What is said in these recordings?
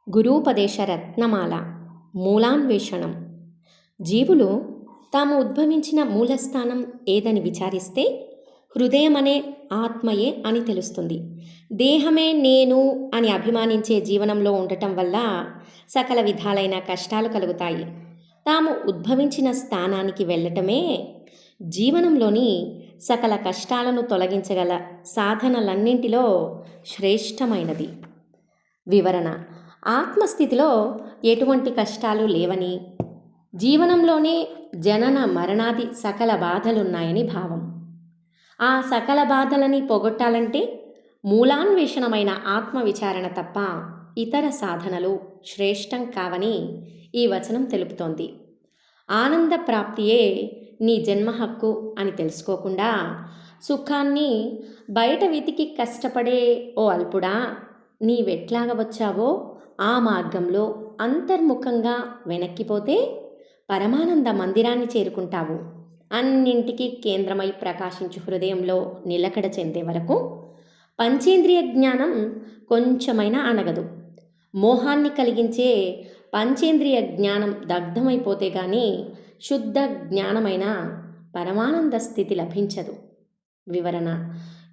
గురూపదేశ రత్నమాల మూలాన్వేషణం. జీవులు తాము ఉద్భవించిన మూలస్థానం ఏదని విచారిస్తే హృదయమనే ఆత్మయే అని తెలుస్తుంది. దేహమే నేను అని అభిమానించే జీవనంలో ఉండటం వల్ల సకల విధాలైన కష్టాలు కలుగుతాయి. తాము ఉద్భవించిన స్థానానికి వెళ్ళటమే జీవనంలోని సకల కష్టాలను తొలగించగల సాధనలన్నింటిలో శ్రేష్టమైనది. వివరణ: ఆత్మస్థితిలో ఎటువంటి కష్టాలు లేవని, జీవనంలోనే జనన మరణాది సకల బాధలున్నాయని భావం. ఆ సకల బాధలని పోగొట్టాలంటే మూలాన్వేషణమైన ఆత్మవిచారణ తప్ప ఇతర సాధనలు శ్రేష్టం కావని ఈ వచనం తెలుపుతోంది. ఆనంద ప్రాప్తియే నీ జన్మ హక్కు అని తెలుసుకోకుండా సుఖాన్ని బయట వెతికి కష్టపడే ఓ అల్పుడా, నీవెట్లాగ వచ్చావో ఆ మార్గంలో అంతర్ముఖంగా వెనక్కిపోతే పరమానంద మందిరాన్ని చేరుకుంటావు. అన్నింటికీ కేంద్రమై ప్రకాశించు హృదయంలో నిలకడ చెందే వరకు పంచేంద్రియ జ్ఞానం కొంచెమైనా అనగదు. మోహాన్ని కలిగించే పంచేంద్రియ జ్ఞానం దగ్ధమైపోతే గాని శుద్ధ జ్ఞానమైన పరమానంద స్థితి లభించదు. వివరణ: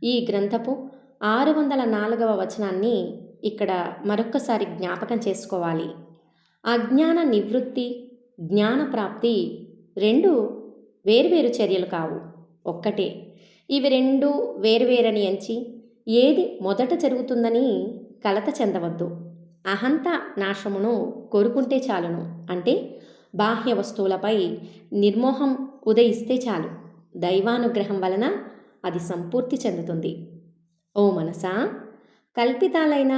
ఈ గ్రంథపు 604వ వచనాన్ని ఇక్కడ మరొక్కసారి జ్ఞాపకం చేసుకోవాలి. అజ్ఞాన నివృత్తి, జ్ఞానప్రాప్తి రెండు వేర్వేరు చర్యలు కావు, ఒక్కటే. ఇవి రెండు వేర్వేరని ఎంచి ఏది మొదట జరుగుతుందని కలత చెందవద్దు. అహంత నాశమును కోరుకుంటే చాలును. అంటే బాహ్య వస్తువులపై నిర్మోహం ఉదయిస్తే చాలు. దైవానుగ్రహం వలన అది సంపూర్తి చెందుతుంది. ఓ మనసా, కల్పితాలైన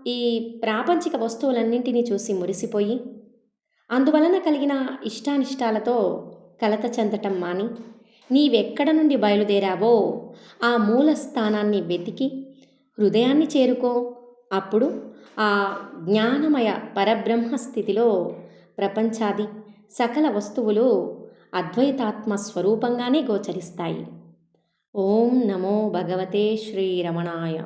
ఈ ప్రాపంచిక వస్తువులన్నింటినీ చూసి మురిసిపోయి అందువలన కలిగిన ఇష్టానిష్టాలతో కలత చెందటం మాని నీవెక్కడ నుండి బయలుదేరావో ఆ మూల స్థానాన్ని వెతికి హృదయాన్ని చేరుకో. అప్పుడు ఆ జ్ఞానమయ పరబ్రహ్మ స్థితిలో ప్రపంచాది సకల వస్తువులు అద్వైతాత్మ స్వరూపంగానే గోచరిస్తాయి. ఓం నమో భగవతే శ్రీరమణాయ.